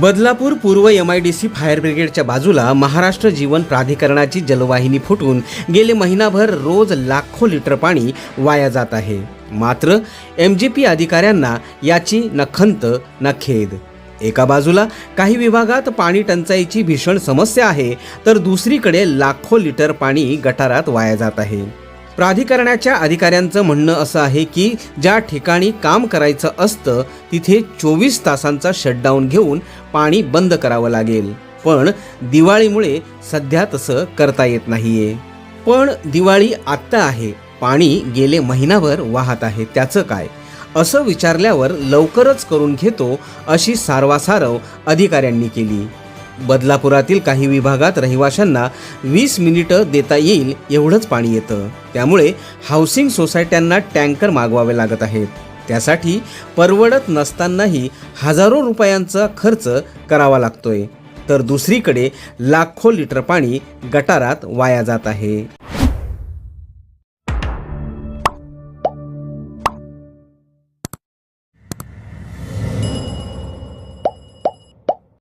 बदलापूर पूर्व MIDC fire ब्रिगेडच्या बाजूला महाराष्ट्र जीवन प्राधिकरणाची जलवाहिनी फुटून गेले महिनाभर रोज लाखो लिटर पाणी वाया जात आहे। मात्र MGP अधिकाऱ्यांना याची न खंत न खेद। एका बाजूला काही विभागात पाणी टंचाईची भीषण समस्या आहे, तर दुसरीकडे लाखो लिटर पाणी गटारात वाया जात आहे। प्राधिकरणाच्या अधिकाऱ्यांचं म्हणणं असं आहे की ज्या ठिकाणी काम करायचं असतं तिथे 24 तासांचा शटडाऊन घेऊन पाणी बंद करावं लागेल, पण दिवाळीमुळे सध्या तसं करता येत नाहीये। पण दिवाळी आत्ता आहे, पाणी गेले महिनाभर वाहत आहे, त्याचं काय असं विचारल्यावर लवकरच करून घेतो अशी सारवासारव अधिकाऱ्यांनी केली। बदलापुरातील काही विभागात रहिवाशांना 20 मिनिटं देता येईल एवढंच पाणी येतं, त्यामुळे हाऊसिंग सोसायट्यांना टँकर मागवावे लागत आहेत। त्यासाठी परवडत नसतानाही हजारो रुपयांचा खर्च करावा लागतोय, तर दुसरीकडे लाखो लिटर पाणी गटारात वाया जात आहे।